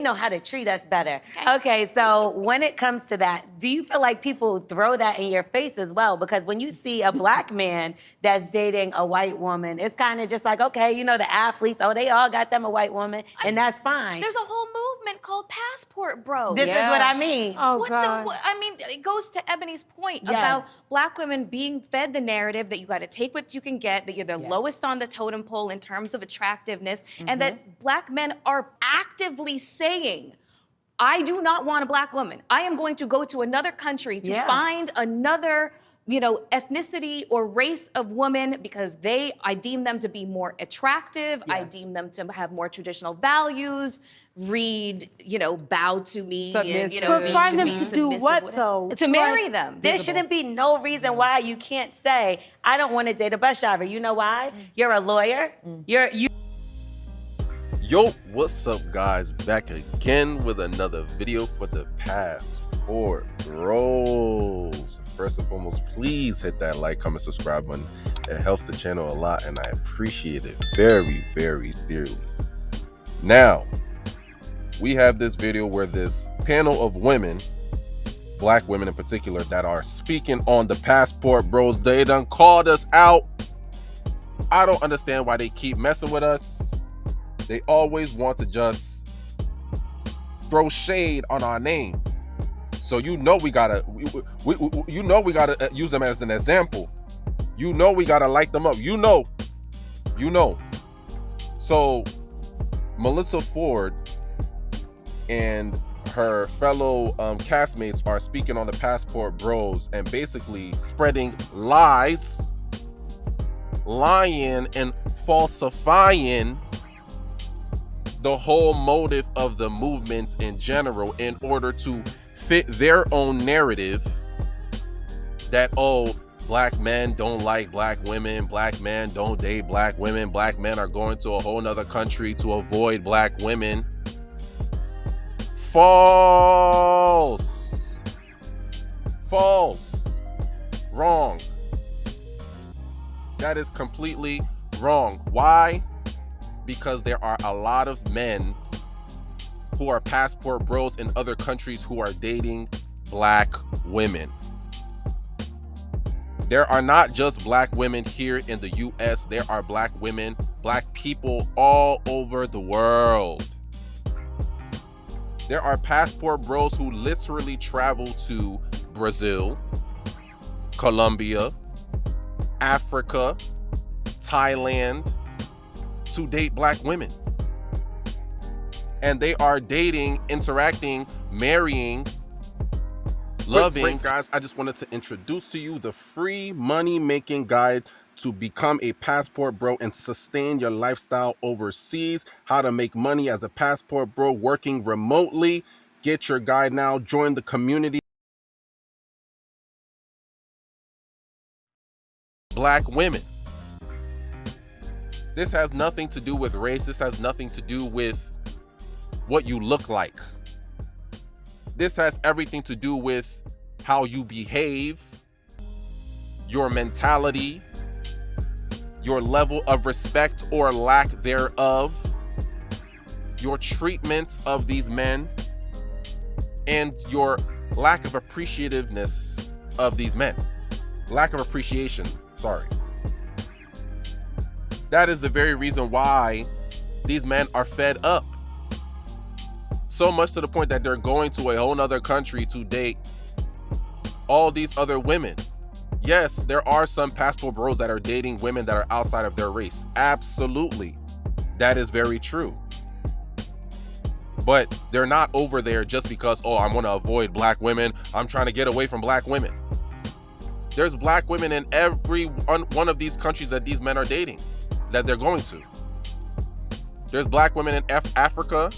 know how to treat us better. Okay, so when it comes to that, do you feel like people throw that in your face as well? Because when you see a black man that's dating a white woman, it's kind of just like, okay, you know, the athletes, oh, they all got them a white woman, and that's fine. There's a whole movement called passport bros. This is what I mean. Oh, God. I mean, it goes to Ebony's point about black women being fed the narrative that you got to take what you can get, that you're the lowest on the totem pole in terms of attractiveness, and that black men are actively saying, I do not want a black woman. I am going to go to another country to find another, you know, ethnicity or race of woman because I deem them to be more attractive. I deem them to have more traditional values, bow to me. Submissive. And, But find them to do what, though? To marry them. There shouldn't be no reason why you can't say, I don't want to date a bus driver. You know why? You're a lawyer. Yo, what's up, guys? Back again with another video for the Passport Bros. First and foremost, please hit that like, comment, subscribe button. It helps the channel a lot, and I appreciate it very, very dearly. Now, we have this video where this panel of women, black women in particular, that are speaking on the Passport Bros. They done called us out. I don't understand why they keep messing with us. They always want to just throw shade on our name. So you know we gotta use them as an example. You know we gotta light them up. You know. So Melissa Ford and her fellow castmates are speaking on the Passport Bros and basically spreading lies, lying and falsifying the whole motive of the movement in general in order to fit their own narrative that, oh, black men don't like black women, black men don't date black women, black men are going to a whole nother country to avoid black women. False. Wrong. That is completely wrong. Why? Because there are a lot of men who are passport bros in other countries who are dating black women. There are not just black women here in the US. There are black women, black people all over the world. There are passport bros who literally travel to Brazil, Colombia, Africa, Thailand, to date black women. And they are dating, interacting, marrying, loving. Great, guys, I just wanted to introduce to you the free money-making guide to become a passport bro and sustain your lifestyle overseas. How to make money as a passport bro working remotely. Get your guide now. Join the community. Black women. This has nothing to do with race. This has nothing to do with what you look like. This has everything to do with how you behave, your mentality, your level of respect or lack thereof, your treatment of these men, and your lack of appreciativeness of these men. Lack of appreciation, sorry. That is the very reason why these men are fed up. So much to the point that they're going to a whole nother country to date all these other women. Yes, there are some passport bros that are dating women that are outside of their race. Absolutely. That is very true. But they're not over there just because, oh, I want to avoid black women. I'm trying to get away from black women. There's black women in every one of these countries that these men are dating, that they're going to. There's black women in Africa.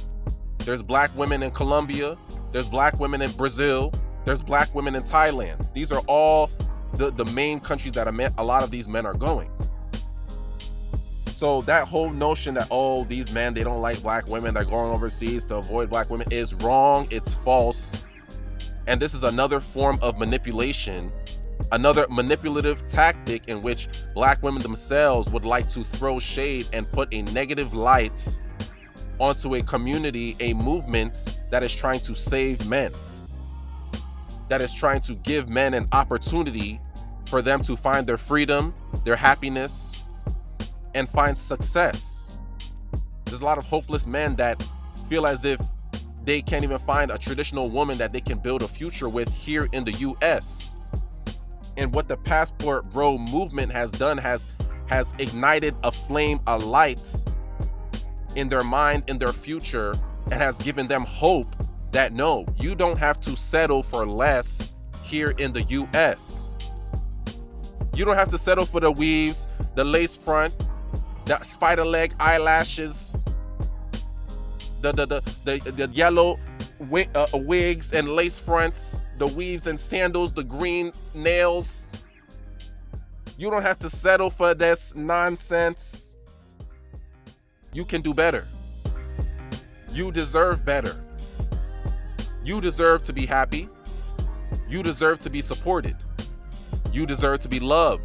There's black women in Colombia. There's black women in Brazil. There's black women in Thailand. These are all the main countries that a lot of these men are going. So that whole notion that, oh, these men, they don't like black women, they're going overseas to avoid black women, is wrong. It's false. And this is another form of manipulation, another manipulative tactic in which black women themselves would like to throw shade and put a negative light onto a community, a movement that is trying to save men, that is trying to give men an opportunity for them to find their freedom, their happiness, and find success. There's a lot of hopeless men that feel as if they can't even find a traditional woman that they can build a future with here in the US. And what the Passport Bro movement has done has ignited a flame, a light in their mind, in their future, and has given them hope that no, you don't have to settle for less here in the US. You don't have to settle for the weaves, the lace front, the spider leg eyelashes, the yellow wigs and lace fronts, the weaves and sandals, the green nails. You don't have to settle for this nonsense. You can do better. You deserve better. You deserve to be happy. You deserve to be supported. You deserve to be loved.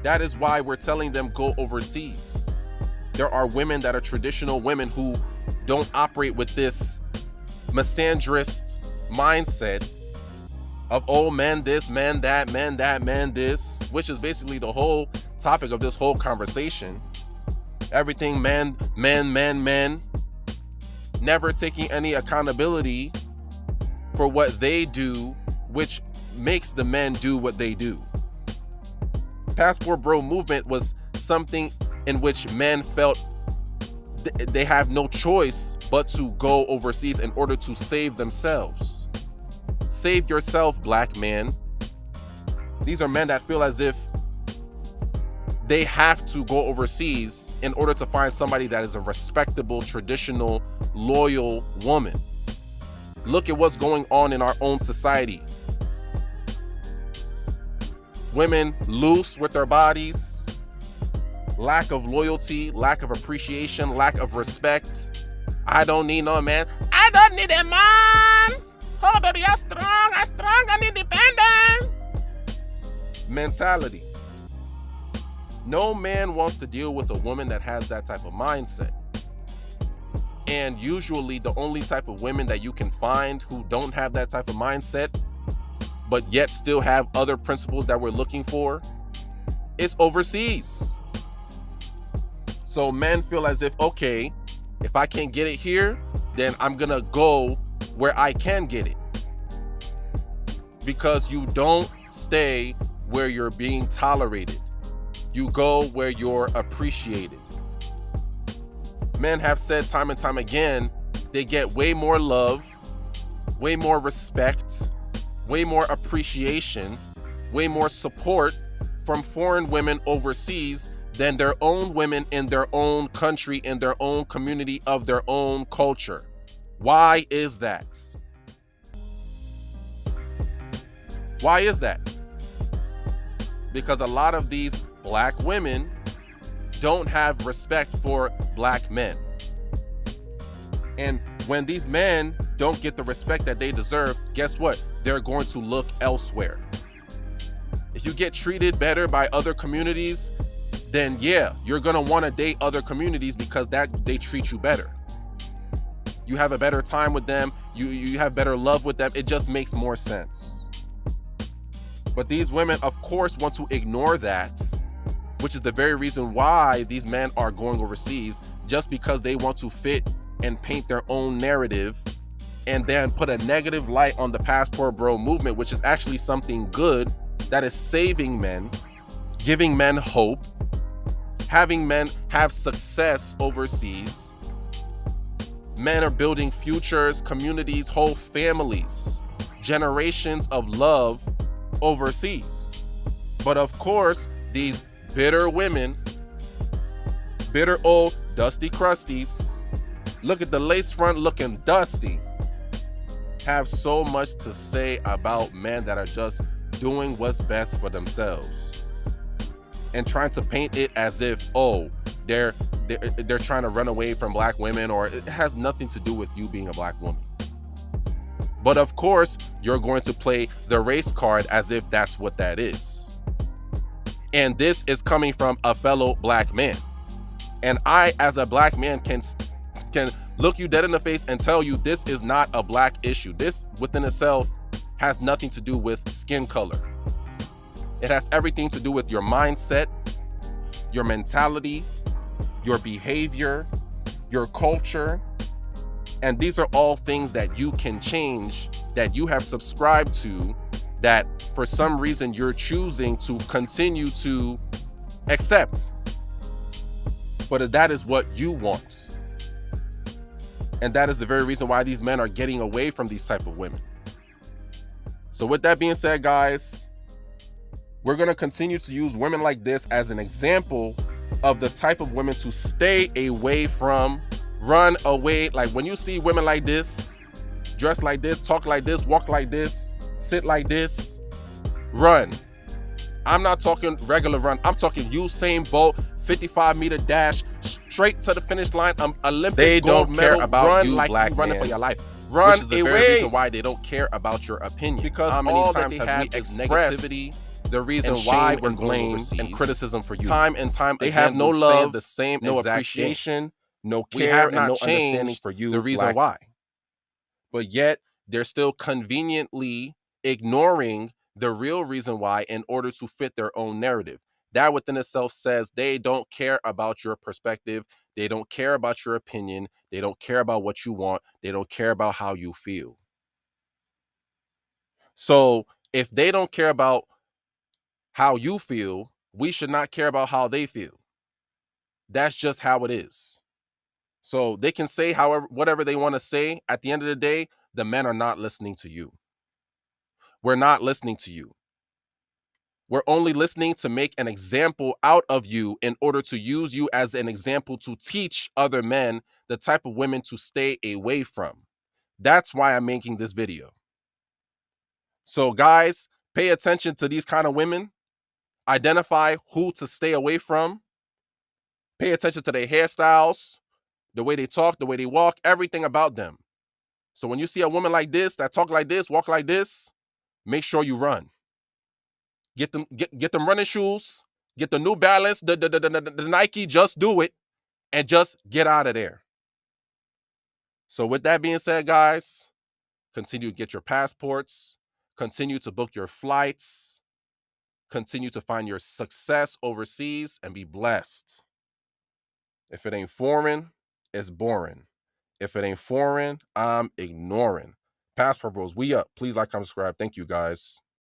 That is why we're telling them go overseas. There are women that are traditional women who don't operate with this misandrist mindset of, oh, men this, men that, men this, which is basically the whole topic of this whole conversation. Everything men, never taking any accountability for what they do, which makes the men do what they do. Passport Bro movement was something in which men felt they have no choice but to go overseas in order to save themselves. Save yourself, black man. These are men that feel as if they have to go overseas in order to find somebody that is a respectable, traditional, loyal woman. Look at what's going on in our own society. Women loose with their bodies, lack of loyalty, lack of appreciation, lack of respect. I don't need no man. I don't need a man. Oh, baby, I'm strong, I'm independent. Mentality. No man wants to deal with a woman that has that type of mindset. And usually the only type of women that you can find who don't have that type of mindset, but yet still have other principles that we're looking for, is overseas. So men feel as if, okay, if I can't get it here, then I'm gonna go where I can get it. Because you don't stay where you're being tolerated. You go where you're appreciated. Men have said time and time again, they get way more love, way more respect, way more appreciation, way more support from foreign women overseas than their own women in their own country, in their own community of their own culture. Why is that? Why is that? Because a lot of these black women don't have respect for black men. And when these men don't get the respect that they deserve, guess what? They're going to look elsewhere. If you get treated better by other communities, then yeah, you're gonna want to date other communities because that they treat you better. You have a better time with them, you have better love with them. It just makes more sense. But these women, of course, want to ignore that, which is the very reason why these men are going overseas, just because they want to fit and paint their own narrative and then put a negative light on the Passport Bro movement, which is actually something good that is saving men, giving men hope, having men have success overseas. Men are building futures, communities, whole families, generations of love overseas. But of course, these bitter women, bitter old dusty crusties, look at the lace front looking dusty, have so much to say about men that are just doing what's best for themselves and trying to paint it as if, oh, they're trying to run away from black women, or it has nothing to do with you being a black woman. But of course, you're going to play the race card as if that's what that is. And this is coming from a fellow black man. And I, as a black man, can look you dead in the face and tell you this is not a black issue. This within itself has nothing to do with skin color. It has everything to do with your mindset, your mentality, your behavior, your culture. And these are all things that you can change, that you have subscribed to, that for some reason you're choosing to continue to accept. But that is what you want. And that is the very reason why these men are getting away from these type of women. So with that being said, guys, we're going to continue to use women like this as an example of the type of women to stay away from, run away. Like when you see women like this, dress like this, talk like this, walk like this, sit like this, run. I'm not talking regular run. I'm talking Usain Bolt, 55-meter dash, straight to the finish line, Olympic gold medal. They don't care about run you, like black you running for your life. Run which is the away. Very reason why they don't care about your opinion. Because how many times have we expressed negativity, the reason why we're blamed and criticism for you? Time and time they again, have no love, the same no appreciation, thing. No care, we have not and no understanding for you. The reason why, but yet they're still conveniently ignoring the real reason why in order to fit their own narrative. That within itself says they don't care about your perspective. They don't care about your opinion. They don't care about what you want. They don't care about how you feel. So if they don't care about how you feel, we should not care about how they feel. That's just how it is. So they can say however, whatever they want to say. At the end of the day, the men are not listening to you. We're not listening to you. We're only listening to make an example out of you in order to use you as an example to teach other men the type of women to stay away from. That's why I'm making this video. So guys, pay attention to these kind of women. Identify who to stay away from. Pay attention to their hairstyles, the way they talk, the way they walk, everything about them. So when you see a woman like this, that talk like this, walk like this, make sure you run. Get them running shoes, get the New Balance, the Nike, just do it, and just get out of there. So with that being said, guys, continue to get your passports, continue to book your flights, continue to find your success overseas, and be blessed. If it ain't foreign, it's boring. If it ain't foreign, I'm ignoring. Passport Bros, we up. Please like, comment, subscribe. Thank you, guys.